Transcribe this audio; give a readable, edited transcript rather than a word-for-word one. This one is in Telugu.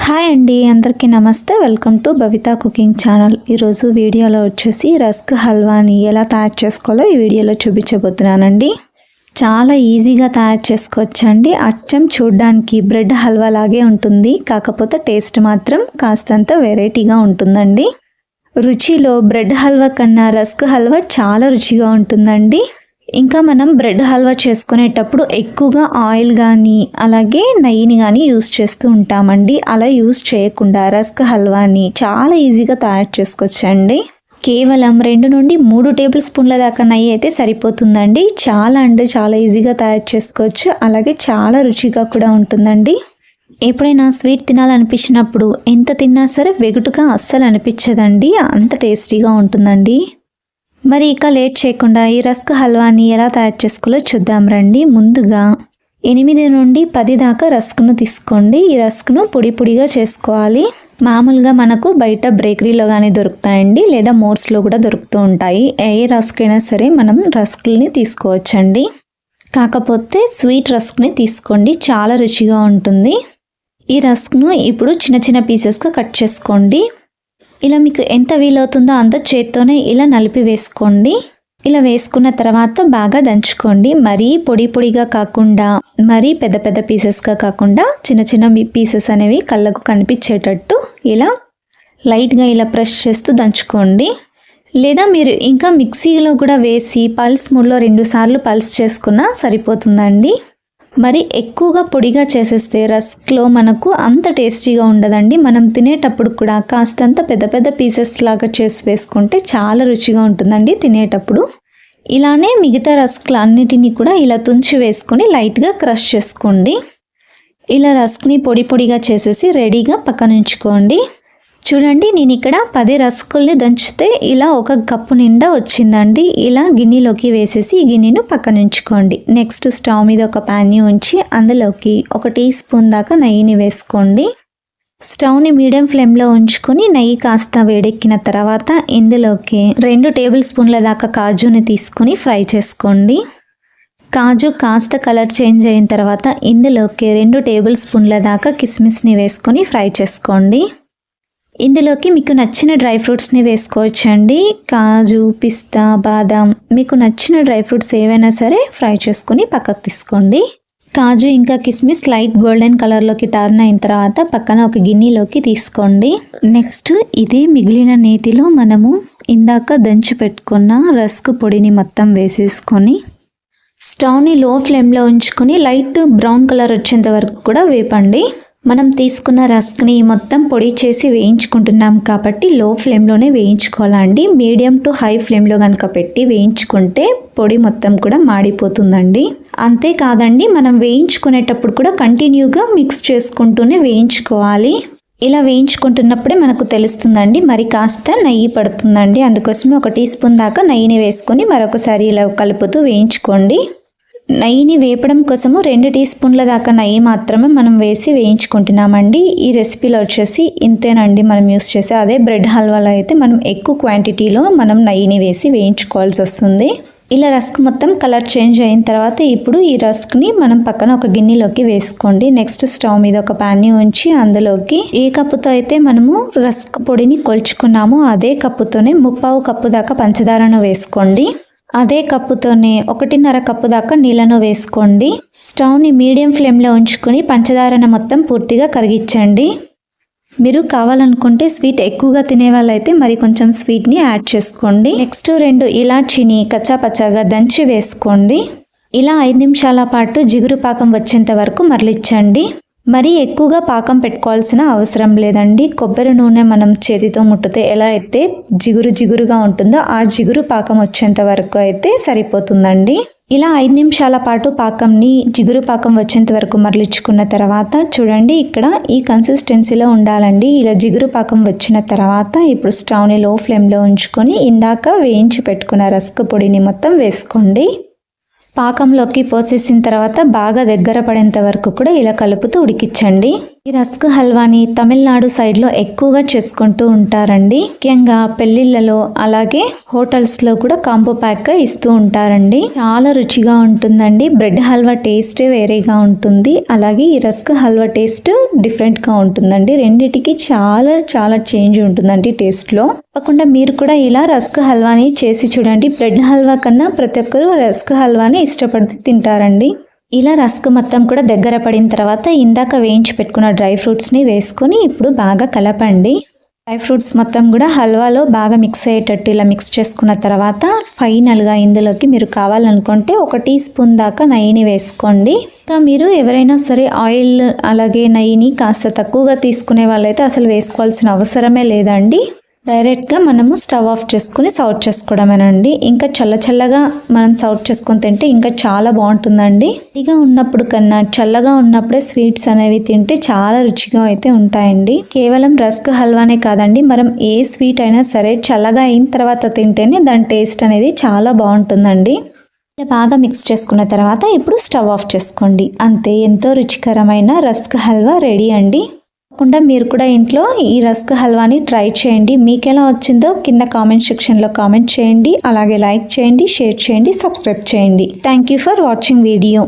హాయ్ అండి, అందరికీ నమస్తే. Welcome to Bhavita cooking channel. ఈరోజు వీడియోలో వచ్చేసి రస్క్ హల్వాని ఎలా తయారు చేసుకోవాలో ఈ వీడియోలో చూపించబోతున్నానండి. చాలా ఈజీగా తయారు చేసుకోవచ్చండి. అచ్చం చూడడానికి బ్రెడ్ హల్వా లాగే ఉంటుంది, కాకపోతే టేస్ట్ మాత్రం కాస్తంత వెరైటీగా ఉంటుందండి. రుచిలో బ్రెడ్ హల్వా కన్నా రస్క్ హల్వా చాలా రుచిగా ఉంటుందండి. ఇంకా మనం బ్రెడ్ హల్వా చేసుకునేటప్పుడు ఎక్కువగా ఆయిల్ కానీ అలాగే నెయ్యిని కానీ యూస్ చేస్తూ ఉంటామండి. అలా యూస్ చేయకుండా రస్క్ హల్వాని చాలా ఈజీగా తయారు చేసుకోవచ్చండి. కేవలం 2 నుండి 3 టేబుల్ స్పూన్ల దాకా నెయ్యి అయితే సరిపోతుందండి. చాలా ఈజీగా తయారు చేసుకోవచ్చు. అలాగే చాలా రుచిగా కూడా ఉంటుందండి. ఎప్పుడైనా స్వీట్ తినాలనిపించినప్పుడు ఎంత తిన్నా సరే వెగుటుగా అస్సలు అనిపించదండి, అంత టేస్టీగా ఉంటుందండి. మరి ఇక లేట్ చేయకుండా ఈ రస్క్ హల్వాని ఎలా తయారు చేసుకోవాలో చూద్దాం రండి. ముందుగా 8 నుండి 10 దాకా రస్క్ను తీసుకోండి. ఈ రస్క్ను పొడిగా చేసుకోవాలి. మామూలుగా మనకు బయట బేకరీలో కానీ దొరుకుతాయండి, లేదా మోర్స్లో కూడా దొరుకుతూ ఉంటాయి. ఏ రస్క్ అయినా సరే మనం రస్క్ని తీసుకోవచ్చండి. కాకపోతే స్వీట్ రస్క్ని తీసుకోండి, చాలా రుచిగా ఉంటుంది. ఈ రస్క్ను ఇప్పుడు చిన్న పీసెస్గా కట్ చేసుకోండి. ఇలా మీకు ఎంత వీలవుతుందో అంత చేత్తోనే ఇలా నలిపి వేసుకోండి. ఇలా వేసుకున్న తర్వాత బాగా దంచుకోండి. మరీ పొడిగా కాకుండా మరీ పెద్ద పీసెస్గా కాకుండా చిన్న పీసెస్ అనేవి కళ్ళకు కనిపించేటట్టు ఇలా లైట్గా ఇలా ప్రెస్ చేస్తూ దంచుకోండి. లేదా మీరు ఇంకా మిక్సీలో కూడా వేసి పల్స్ మోడ్లో 2 సార్లు పల్స్ చేసుకున్నా సరిపోతుందండి. మరి ఎక్కువగా పొడిగా చేసేస్తే రస్క్లో మనకు అంత టేస్టీగా ఉండదండి. మనం తినేటప్పుడు కూడా కాస్తంత పెద్ద పీసెస్ లాగా చేసి వేసుకుంటే చాలా రుచిగా ఉంటుందండి తినేటప్పుడు. ఇలానే మిగతా రస్క్లు అన్నిటినీ కూడా ఇలా తుంచి వేసుకొని లైట్గా క్రష్ చేసుకోండి. ఇలా రస్క్ని పొడిగా చేసేసి రెడీగా పక్కన ఉంచుకోండి. చూడండి, నేను ఇక్కడ 10 రస్కుల్ని దంచితే ఇలా 1 కప్పు నిండా వచ్చిందండి. ఇలా గిన్నెలోకి వేసేసి ఈ గిన్నెను పక్కన ఉంచుకోండి. నెక్స్ట్ స్టవ్ మీద ఒక ప్యాన్ని ఉంచి అందులోకి 1 టీ స్పూన్ దాకా నెయ్యిని వేసుకోండి. స్టవ్ని మీడియం ఫ్లేమ్లో ఉంచుకొని నెయ్యి కాస్త వేడెక్కిన తర్వాత ఇందులోకి 2 టేబుల్ స్పూన్ల దాకా కాజుని తీసుకొని ఫ్రై చేసుకోండి. కాజు కాస్త కలర్ చేంజ్ అయిన తర్వాత ఇందులోకి 2 టేబుల్ స్పూన్ల దాకా కిస్మిస్ని వేసుకొని ఫ్రై చేసుకోండి. ఇందులోకి మీకు నచ్చిన డ్రై ఫ్రూట్స్ని వేసుకోవచ్చండి. కాజు, పిస్తా, బాదాం, మీకు నచ్చిన డ్రై ఫ్రూట్స్ ఏవైనా సరే ఫ్రై చేసుకుని పక్కకు తీసుకోండి. కాజు ఇంకా కిస్మిస్ లైట్ గోల్డెన్ కలర్లోకి టర్న్ అయిన తర్వాత పక్కన ఒక గిన్నెలోకి తీసుకోండి. నెక్స్ట్ ఇదే మిగిలిన నేతిలో మనము ఇందాక దంచి పెట్టుకున్న రస్క్ పొడిని మొత్తం వేసేసుకొని స్టవ్ని లో ఫ్లేమ్లో ఉంచుకొని లైట్ బ్రౌన్ కలర్ వచ్చేంత వరకు కూడా వేపండి. మనం తీసుకున్న రస్క్ని మొత్తం పొడి చేసి వేయించుకుంటున్నాం కాబట్టి లో ఫ్లేమ్లోనే వేయించుకోవాలండి. మీడియం టు హై ఫ్లేమ్లో కనుక పెట్టి వేయించుకుంటే పొడి మొత్తం కూడా మాడిపోతుందండి. అంతేకాదండి, మనం వేయించుకునేటప్పుడు కూడా కంటిన్యూగా మిక్స్ చేసుకుంటూనే వేయించుకోవాలి. ఇలా వేయించుకుంటున్నప్పుడే మనకు తెలుస్తుందండి మరి కాస్త నెయ్యి పడుతుందండి. అందుకోసమే 1 టీ స్పూన్ దాకా నెయ్యిని వేసుకొని మరొకసారి ఇలా కలుపుతూ వేయించుకోండి. నెయ్యిని వేపడం కోసము 2 టీ స్పూన్ల దాకా నెయ్యి మాత్రమే మనం వేసి వేయించుకుంటున్నామండి. ఈ రెసిపీలో వచ్చేసి ఇంతేనండి మనం యూస్ చేసే. అదే బ్రెడ్ హల్వాలో అయితే మనం ఎక్కువ క్వాంటిటీలో మనం నెయ్యిని వేసి వేయించుకోవాల్సి వస్తుంది. ఇలా రస్క్ మొత్తం కలర్ చేంజ్ అయిన తర్వాత ఇప్పుడు ఈ రస్క్ని మనం పక్కన ఒక గిన్నెలోకి వేసుకోండి. నెక్స్ట్ స్టవ్ మీద ఒక ప్యాన్ని ఉంచి అందులోకి ఏ కప్పుతో అయితే మనము రస్క్ పొడిని కొలుచుకున్నామో అదే కప్పుతోనే 3/4 కప్పు దాకా పంచదారను వేసుకోండి. అదే కప్పుతోనే 1.5 కప్పు దాకా నీళ్ళను వేసుకోండి. స్టవ్ని మీడియం ఫ్లేమ్లో ఉంచుకొని పంచదారను మొత్తం పూర్తిగా కరిగించండి. మీరు కావాలనుకుంటే స్వీట్ ఎక్కువగా తినే వాళ్ళైతే మరి కొంచెం స్వీట్ని యాడ్ చేసుకోండి. నెక్స్ట్ 2 ఇలాచీని కచ్చాపచ్చాగా దంచి వేసుకోండి. ఇలా 5 నిమిషాల పాటు జిగురు పాకం వచ్చేంత వరకు మరలించండి. మరీ ఎక్కువగా పాకం పెట్టుకోవాల్సిన అవసరం లేదండి. కొబ్బరి నూనె మనం చేతితో ముట్టితే ఎలా అయితే జిగురుగా ఉంటుందో ఆ జిగురు పాకం వచ్చేంత వరకు అయితే సరిపోతుందండి. ఇలా 5 నిమిషాల పాటు పాకంని జిగురు పాకం వచ్చేంత వరకు మరలించుకున్న తర్వాత చూడండి, ఇక్కడ ఈ కన్సిస్టెన్సీలో ఉండాలండి. ఇలా జిగురు పాకం వచ్చిన తర్వాత ఇప్పుడు స్టవ్ని లో ఫ్లేమ్లో ఉంచుకొని ఇందాక వేయించి పెట్టుకున్న రస్క్ పొడిని మొత్తం వేసుకోండి. పాకంలోకి పోసేసిన తర్వాత బాగా దగ్గర పడేంత వరకు కూడా ఇలా కలుపుతూ ఉడికించండి. ఈ రస్క్ హల్వాని తమిళనాడు సైడ్లో ఎక్కువగా చేసుకుంటూ ఉంటారండి. ముఖ్యంగా పెళ్లిళ్ళలో అలాగే హోటల్స్లో కూడా కాంబో ప్యాక్గా ఇస్తూ ఉంటారండి. చాలా రుచిగా ఉంటుందండి. బ్రెడ్ హల్వా టేస్టే వేరేగా ఉంటుంది. అలాగే ఈ రస్క్ హల్వా టేస్ట్ డిఫరెంట్గా ఉంటుందండి. రెండిటికి చాలా చాలా చేంజ్ ఉంటుందండి టేస్ట్లో. తప్పకుండా మీరు కూడా ఇలా రస్క్ హల్వాని చేసి చూడండి. బ్రెడ్ హల్వా కన్నా ప్రతి ఒక్కరూ రస్క్ హల్వాని ఇష్టపడుతూ తింటారండి. ఇలా రస్క్ మొత్తం కూడా దగ్గర పడిన తర్వాత ఇందాక వేయించి పెట్టుకున్న డ్రై ఫ్రూట్స్ని వేసుకొని ఇప్పుడు బాగా కలపండి. డ్రై ఫ్రూట్స్ మొత్తం కూడా హల్వాలో బాగా మిక్స్ అయ్యేటట్టు ఇలా మిక్స్ చేసుకున్న తర్వాత ఫైనల్గా ఇందులోకి మీరు కావాలనుకుంటే 1 టీ స్పూన్ దాకా నెయ్యిని వేసుకోండి. ఇంకా మీరు ఎవరైనా సరే ఆయిల్ అలాగే నెయ్యిని కాస్త తక్కువగా తీసుకునే వాళ్ళైతే అసలు వేసుకోవాల్సిన అవసరమే లేదండి. డైరెక్ట్గా మనము స్టవ్ ఆఫ్ చేసుకుని సర్వ్ చేసుకోవడమేనండి. ఇంకా చల్లగా మనం సర్వ్ చేసుకొని తింటే ఇంకా చాలా బాగుంటుందండి. ఇక ఉన్నప్పుడు కన్నా చల్లగా ఉన్నప్పుడే స్వీట్స్ అనేవి తింటే చాలా రుచిగా అయితే ఉంటాయండి. కేవలం రస్క్ హల్వానే కాదండి, మనం ఏ స్వీట్ అయినా సరే చల్లగా అయిన తర్వాత తింటేనే దాని టేస్ట్ అనేది చాలా బాగుంటుందండి. బాగా మిక్స్ చేసుకున్న తర్వాత ఇప్పుడు స్టవ్ ఆఫ్ చేసుకోండి. అంతే, ఎంతో రుచికరమైన రస్క్ హల్వా రెడీ అండి. తప్పకుండా మీరు కూడా ఇంట్లో ఈ రస్క్ హల్వాని ట్రై చేయండి. మీకు ఎలా వచ్చిందో కింద కామెంట్ సెక్షన్లో కామెంట్ చేయండి. అలాగే లైక్ చేయండి, షేర్ చేయండి, సబ్స్క్రైబ్ చేయండి. Thank you for watching video.